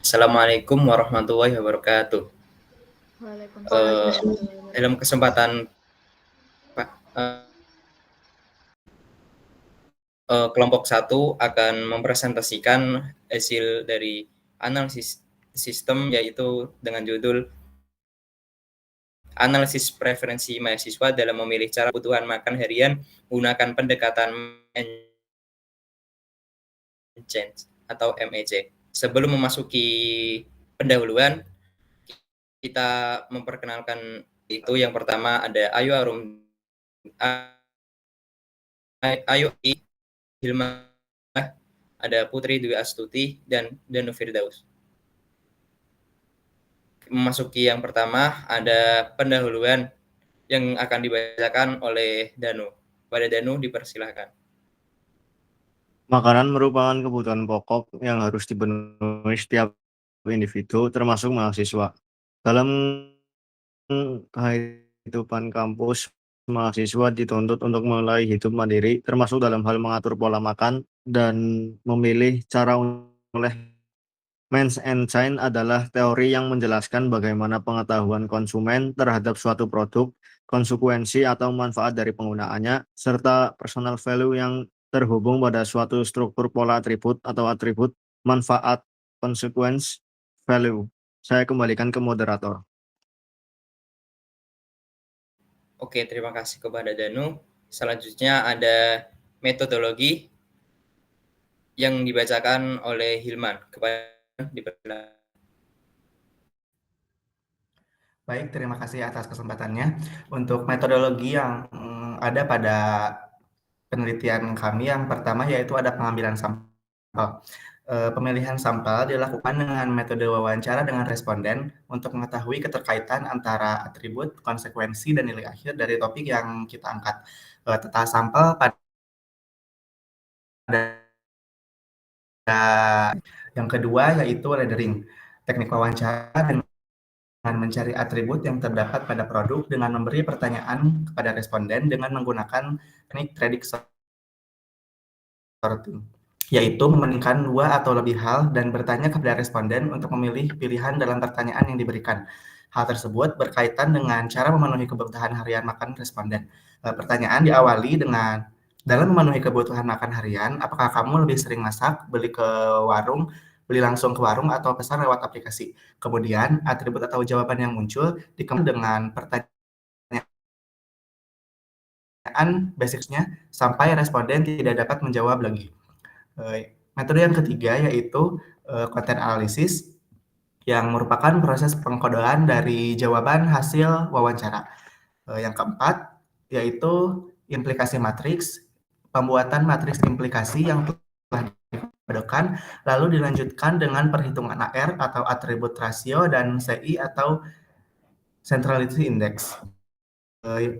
Assalamualaikum warahmatullahi wabarakatuh. Waalaikumsalam Eh, warahmatullahi dalam wabarakatuh. kesempatan kelompok satu akan mempresentasikan hasil dari analisis sistem, yaitu dengan judul analisis preferensi mahasiswa dalam memilih cara kebutuhan makan harian menggunakan pendekatan change atau MEC. Sebelum memasuki pendahuluan, kita memperkenalkan itu. Yang pertama ada Ayu Hilma, ada Putri Dwi Astuti, dan Danu Firdaus. Memasuki yang pertama ada pendahuluan yang akan dibacakan oleh Danu. Pada Danu dipersilahkan. Makanan merupakan kebutuhan pokok yang harus dipenuhi setiap individu, termasuk mahasiswa. Dalam kehidupan kampus, mahasiswa dituntut untuk mulai hidup mandiri, termasuk dalam hal mengatur pola makan dan memilih cara oleh Mens and Chain adalah teori yang menjelaskan bagaimana pengetahuan konsumen terhadap suatu produk, konsekuensi atau manfaat dari penggunaannya, serta personal value yang terhubung pada suatu struktur pola atribut atau atribut manfaat, consequence, value. Saya kembalikan ke moderator. Oke, terima kasih kepada Danu. Selanjutnya ada metodologi yang dibacakan oleh Hilman. Dipersilakan. Baik, terima kasih atas kesempatannya. Untuk metodologi yang ada pada penelitian kami, yang pertama yaitu ada pengambilan sampel. Pemilihan sampel dilakukan dengan metode wawancara dengan responden untuk mengetahui keterkaitan antara atribut, konsekuensi, dan nilai akhir dari topik yang kita angkat. Tata sampel pada yang kedua yaitu layering, teknik wawancara dengan mencari atribut yang terdapat pada produk dengan memberi pertanyaan kepada responden dengan menggunakan teknik prediction sorting, yaitu membandingkan dua atau lebih hal dan bertanya kepada responden untuk memilih pilihan dalam pertanyaan yang diberikan. Hal tersebut berkaitan dengan cara memenuhi kebutuhan harian makan responden. Pertanyaan diawali dengan, dalam memenuhi kebutuhan makan harian, apakah kamu lebih sering masak, beli langsung ke warung, atau pesan lewat aplikasi? Kemudian, atribut atau jawaban yang muncul dikemas dengan pertanyaan basicnya sampai responden tidak dapat menjawab lagi. Metode yang ketiga yaitu konten analisis, yang merupakan proses pengkodoan dari jawaban hasil wawancara. Yang keempat yaitu implikasi matriks, pembuatan matriks implikasi yang telah dipadukan, lalu dilanjutkan dengan perhitungan AR atau atribut rasio dan CI atau centrality index.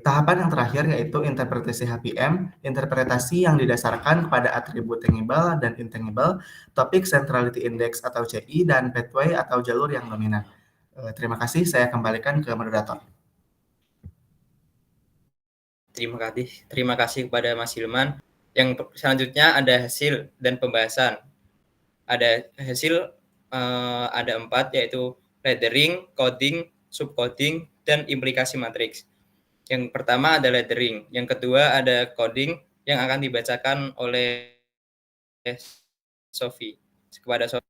Tahapan yang terakhir yaitu interpretasi HPM, interpretasi yang didasarkan kepada atribut tangible dan intangible, topik centrality index atau CI, dan pathway atau jalur yang dominan. Terima kasih, saya kembalikan ke moderator. Terima kasih kepada Mas Hilman. Yang selanjutnya ada hasil dan pembahasan. Ada hasil ada 4, yaitu layering, coding, subcoding, dan implikasi matriks. Yang pertama ada layering, yang kedua ada coding yang akan dibacakan oleh Sofi. Kepada Sofi.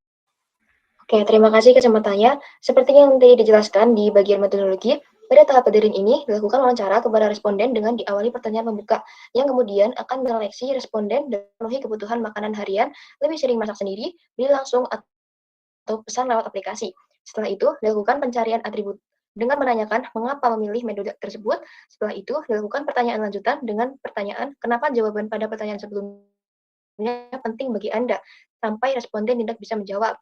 Oke, terima kasih kesempatannya. Seperti yang tadi dijelaskan di bagian metodologi, pada tahap layering ini dilakukan wawancara kepada responden dengan diawali pertanyaan pembuka, yang kemudian akan menyeleksi responden dan memenuhi kebutuhan makanan harian, lebih sering masak sendiri, beli langsung, atau pesan lewat aplikasi. Setelah itu, dilakukan pencarian atribut dengan menanyakan mengapa memilih metode tersebut. Setelah itu, dilakukan pertanyaan lanjutan dengan pertanyaan kenapa jawaban pada pertanyaan sebelumnya penting bagi Anda, sampai responden tidak bisa menjawab.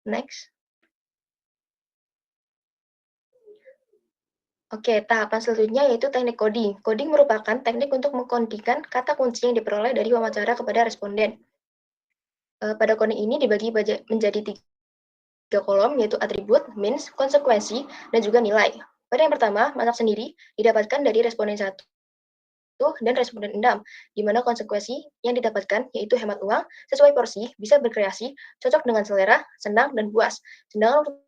Next. Oke, tahapan selanjutnya yaitu teknik coding. Coding merupakan teknik untuk mengkodikan kata kunci yang diperoleh dari wawancara kepada responden. Pada coding ini dibagi menjadi 3 kolom, yaitu atribut, means, konsekuensi, dan juga nilai. Pada yang pertama, masak sendiri didapatkan dari responden 1 dan responden 6, di mana konsekuensi yang didapatkan yaitu hemat uang, sesuai porsi, bisa berkreasi, cocok dengan selera, senang, dan puas. Sedangkan untuk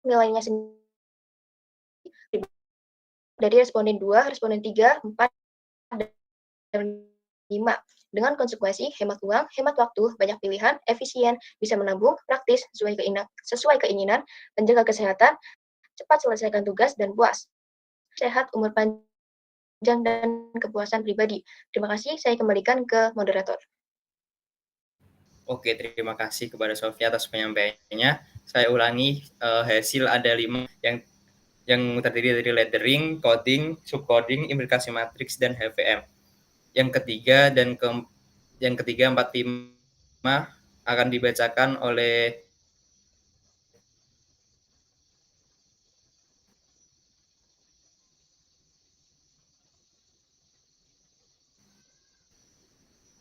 nilainya sendiri dari responden 2, responden 3, 4, dan 5. Dengan konsekuensi hemat uang, hemat waktu, banyak pilihan, efisien, bisa menabung, praktis, sesuai keinginan, menjaga kesehatan, cepat selesaikan tugas, dan puas. Sehat, umur panjang, dan kepuasan pribadi. Terima kasih, saya kembalikan ke moderator. Oke, terima kasih kepada Sofia atas penyampaiannya. Saya ulangi, hasil ada 5 yang terdiri dari lettering, coding, subcoding, implikasi matriks, dan HVM. Yang ketiga 45 akan dibacakan oleh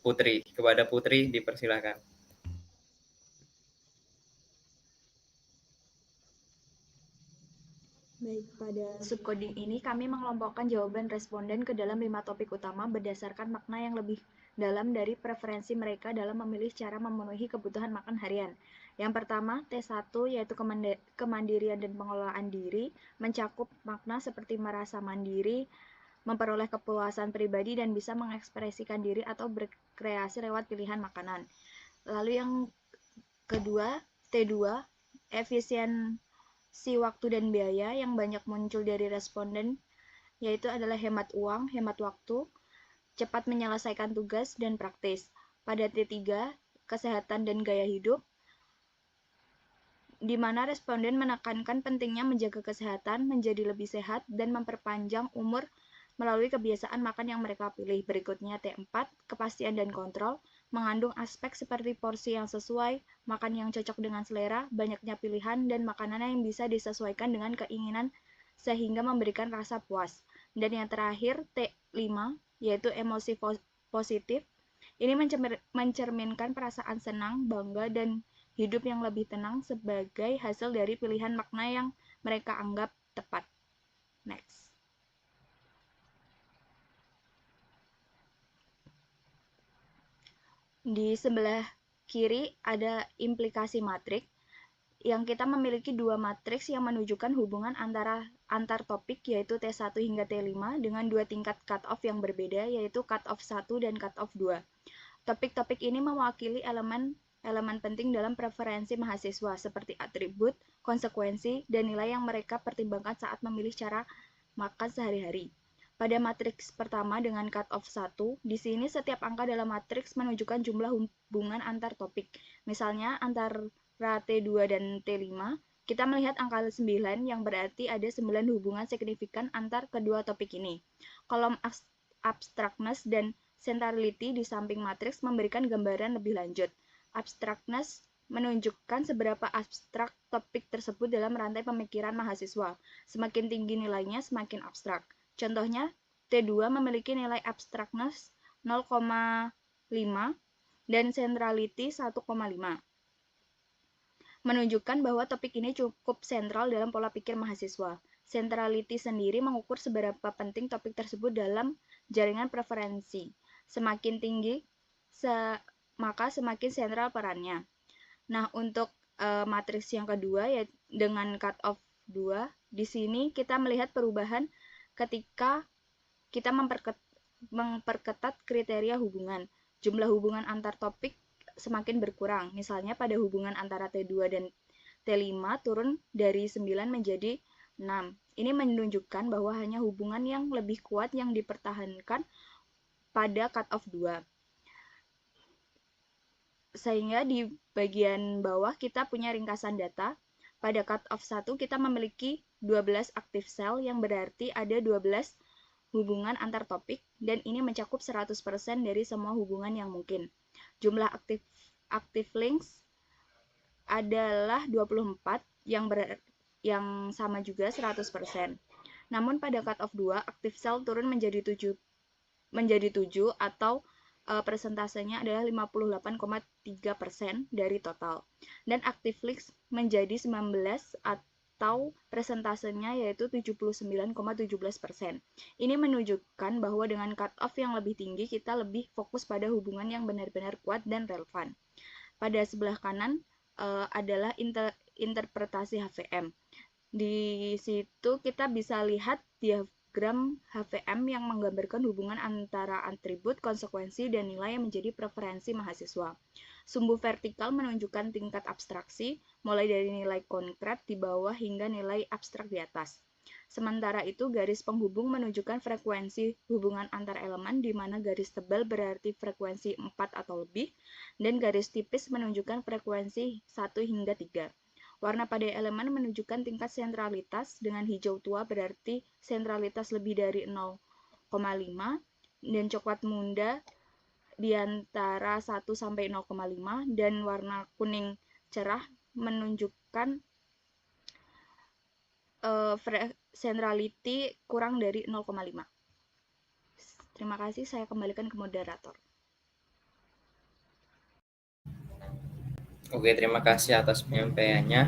Putri. Kepada Putri dipersilakan. Baik, pada subcoding ini kami mengelompokkan jawaban responden ke dalam 5 topik utama berdasarkan makna yang lebih dalam dari preferensi mereka dalam memilih cara memenuhi kebutuhan makan harian. Yang pertama, T1 yaitu kemandirian dan pengelolaan diri, mencakup makna seperti merasa mandiri, memperoleh kepuasan pribadi, dan bisa mengekspresikan diri atau berkreasi lewat pilihan makanan. Lalu yang kedua, T2, efisien waktu dan biaya yang banyak muncul dari responden, yaitu adalah hemat uang, hemat waktu, cepat menyelesaikan tugas, dan praktis. Pada T3, kesehatan dan gaya hidup, di mana responden menekankan pentingnya menjaga kesehatan, menjadi lebih sehat, dan memperpanjang umur melalui kebiasaan makan yang mereka pilih. Berikutnya T4, kepastian dan kontrol, mengandung aspek seperti porsi yang sesuai, makan yang cocok dengan selera, banyaknya pilihan, dan makanan yang bisa disesuaikan dengan keinginan sehingga memberikan rasa puas. Dan yang terakhir T5, yaitu emosi positif. Ini mencerminkan perasaan senang, bangga, dan hidup yang lebih tenang sebagai hasil dari pilihan makna yang mereka anggap tepat. Next. Di sebelah kiri ada implikasi matriks, yang kita memiliki dua matriks yang menunjukkan hubungan antar topik, yaitu T1 hingga T5 dengan dua tingkat cut-off yang berbeda, yaitu cut-off 1 dan cut-off 2. Topik-topik ini mewakili elemen penting dalam preferensi mahasiswa, seperti atribut, konsekuensi, dan nilai yang mereka pertimbangkan saat memilih cara makan sehari-hari. Pada matriks pertama dengan cut-off 1, di sini setiap angka dalam matriks menunjukkan jumlah hubungan antar topik. Misalnya antara T2 dan T5, kita melihat angka 9 yang berarti ada 9 hubungan signifikan antar kedua topik ini. Kolom abstractness dan centrality di samping matriks memberikan gambaran lebih lanjut. Abstractness menunjukkan seberapa abstrak topik tersebut dalam rantai pemikiran mahasiswa. Semakin tinggi nilainya, semakin abstrak. Contohnya, T2 memiliki nilai abstractness 0,5 dan centrality 1,5. Menunjukkan bahwa topik ini cukup sentral dalam pola pikir mahasiswa. Centrality sendiri mengukur seberapa penting topik tersebut dalam jaringan preferensi. Semakin tinggi, maka semakin sentral perannya. Nah, untuk matriks yang kedua, ya dengan cut-off 2, di sini kita melihat perubahan ketika kita memperketat kriteria hubungan. Jumlah hubungan antar topik semakin berkurang. Misalnya pada hubungan antara T2 dan T5 turun dari 9 menjadi 6. Ini menunjukkan bahwa hanya hubungan yang lebih kuat yang dipertahankan pada cut-off 2. Sehingga di bagian bawah kita punya ringkasan data. Pada cut-off 1 kita memiliki 12 active cell yang berarti ada 12 hubungan antar topik, dan ini mencakup 100% dari semua hubungan yang mungkin. Jumlah active links adalah 24 yang sama juga 100%. Namun pada cut-off 2, active cell turun menjadi 7 atau persentasenya adalah 58,3% dari total. Dan active links menjadi 19 atau presentasenya yaitu 79,17%. Ini menunjukkan bahwa dengan cut-off yang lebih tinggi, kita lebih fokus pada hubungan yang benar-benar kuat dan relevan. Pada sebelah kanan adalah interpretasi HVM. Di situ kita bisa lihat diagram HVM yang menggambarkan hubungan antara atribut, konsekuensi, dan nilai yang menjadi preferensi mahasiswa. Sumbu vertikal menunjukkan tingkat abstraksi, mulai dari nilai konkret di bawah hingga nilai abstrak di atas. Sementara itu, garis penghubung menunjukkan frekuensi hubungan antar elemen, di mana garis tebal berarti frekuensi 4 atau lebih, dan garis tipis menunjukkan frekuensi 1 hingga 3. Warna pada elemen menunjukkan tingkat sentralitas, dengan hijau tua berarti sentralitas lebih dari 0,5, dan coklat muda di antara 1 sampai 0,5, dan warna kuning cerah menunjukkan centrality kurang dari 0,5. Terima kasih, saya kembalikan ke moderator. Oke, terima kasih atas penyampaiannya.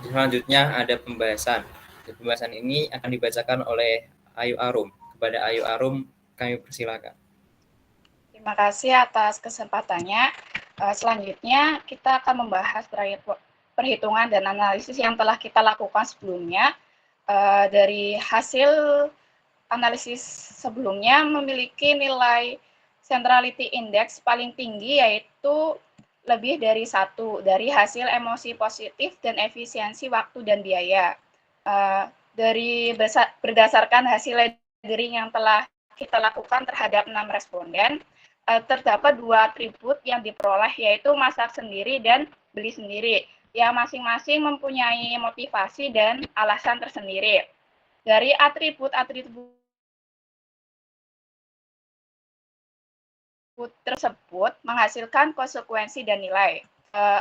Selanjutnya ada pembahasan. Pembahasan ini akan dibacakan oleh Ayu Arum. Kepada Ayu Arum, kami persilakan. Terima kasih atas kesempatannya. Selanjutnya kita akan membahas perhitungan dan analisis yang telah kita lakukan sebelumnya. Dari hasil analisis sebelumnya memiliki nilai centrality index paling tinggi, yaitu lebih dari 1 dari hasil emosi positif dan efisiensi waktu dan biaya. Berdasarkan hasil layering yang telah kita lakukan terhadap 6 responden, terdapat 2 atribut yang diperoleh, yaitu masak sendiri dan beli sendiri, yang masing-masing mempunyai motivasi dan alasan tersendiri. Dari atribut-atribut tersebut menghasilkan konsekuensi dan nilai.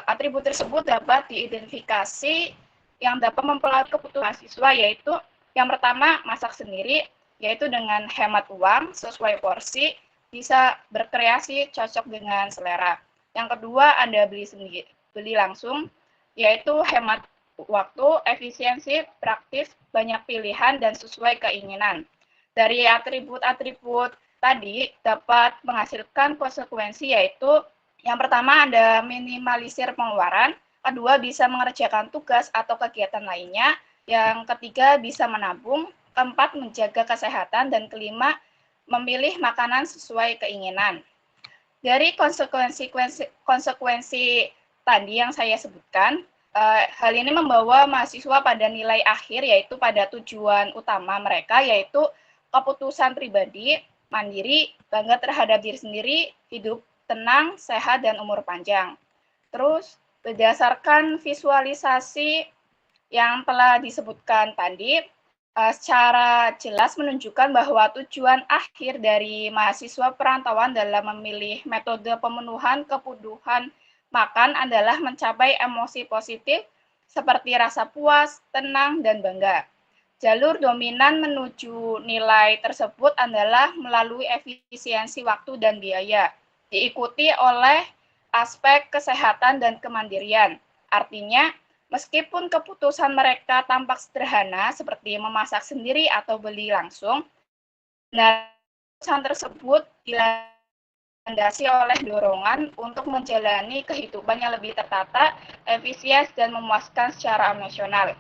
Atribut tersebut dapat diidentifikasi yang dapat mempengaruhi kebutuhan mahasiswa, yaitu yang pertama masak sendiri, yaitu dengan hemat uang sesuai porsi, bisa berkreasi cocok dengan selera. Yang kedua ada beli langsung, yaitu hemat waktu, efisiensi, praktis, banyak pilihan, dan sesuai keinginan. Dari atribut-atribut tadi dapat menghasilkan konsekuensi, yaitu yang pertama ada minimalisir pengeluaran, kedua bisa mengerjakan tugas atau kegiatan lainnya, yang ketiga bisa menabung, keempat menjaga kesehatan, dan kelima memilih makanan sesuai keinginan. Dari konsekuensi tadi yang saya sebutkan, hal ini membawa mahasiswa pada nilai akhir, yaitu pada tujuan utama mereka, yaitu keputusan pribadi, mandiri, bangga terhadap diri sendiri, hidup tenang, sehat, dan umur panjang. Terus, berdasarkan visualisasi yang telah disebutkan tadi, secara jelas menunjukkan bahwa tujuan akhir dari mahasiswa perantauan dalam memilih metode pemenuhan kebutuhan makan adalah mencapai emosi positif seperti rasa puas, tenang, dan bangga. Jalur dominan menuju nilai tersebut adalah melalui efisiensi waktu dan biaya, diikuti oleh aspek kesehatan dan kemandirian. Artinya, meskipun keputusan mereka tampak sederhana seperti memasak sendiri atau beli langsung, keputusan tersebut dilandasi oleh dorongan untuk menjalani kehidupan yang lebih tertata, efisien, dan memuaskan secara emosional.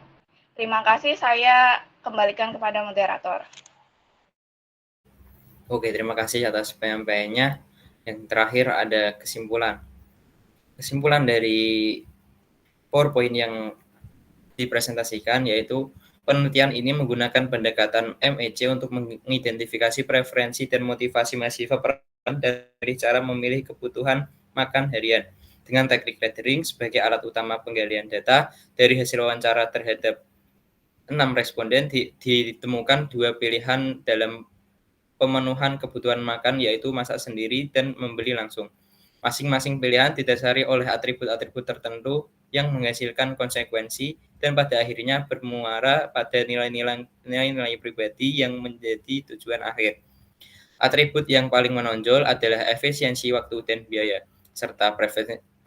Terima kasih, saya kembalikan kepada moderator. Oke, terima kasih atas penyampaiannya. Yang terakhir ada kesimpulan. Kesimpulan dari PowerPoint yang dipresentasikan, yaitu penelitian ini menggunakan pendekatan MEC untuk mengidentifikasi preferensi dan motivasi mahasiswa dari cara memilih kebutuhan makan harian dengan teknik layering sebagai alat utama penggalian data. Dari hasil wawancara terhadap 6 responden ditemukan 2 pilihan dalam pemenuhan kebutuhan makan, yaitu masak sendiri dan membeli langsung. Masing-masing pilihan didasari oleh atribut-atribut tertentu yang menghasilkan konsekuensi dan pada akhirnya bermuara pada nilai-nilai pribadi yang menjadi tujuan akhir. Atribut yang paling menonjol adalah efisiensi waktu dan biaya, serta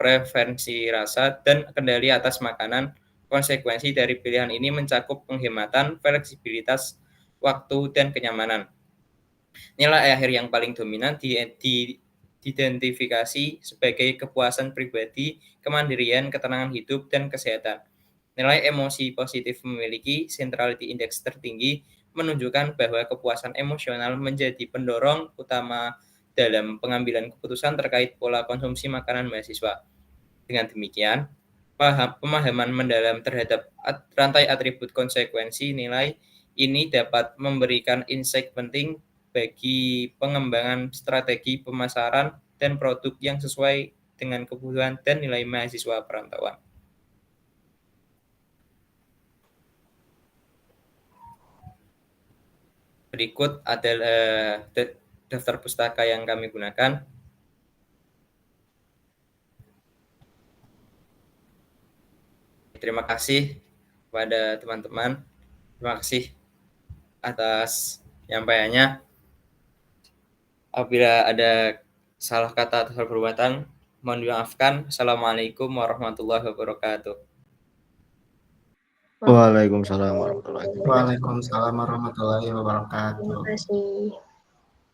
preferensi rasa, dan kendali atas makanan. Konsekuensi dari pilihan ini mencakup penghematan, fleksibilitas, waktu, dan kenyamanan. Nilai akhir yang paling dominan diidentifikasi sebagai kepuasan pribadi, kemandirian, ketenangan hidup, dan kesehatan. Nilai emosi positif memiliki centrality index tertinggi, menunjukkan bahwa kepuasan emosional menjadi pendorong utama dalam pengambilan keputusan terkait pola konsumsi makanan mahasiswa. Dengan demikian, pemahaman mendalam terhadap rantai atribut konsekuensi nilai ini dapat memberikan insight penting bagi pengembangan strategi pemasaran dan produk yang sesuai dengan kebutuhan dan nilai mahasiswa perantauan. Berikut adalah daftar pustaka yang kami gunakan. Terima kasih kepada teman-teman. Terima kasih atas penyampaiannya. Apabila ada salah kata atau perbuatan, mohon dimaafkan. Assalamualaikum warahmatullahi wabarakatuh. Waalaikumsalam warahmatullahi wabarakatuh. Waalaikumsalam warahmatullahi Terima wabarakatuh. kasih.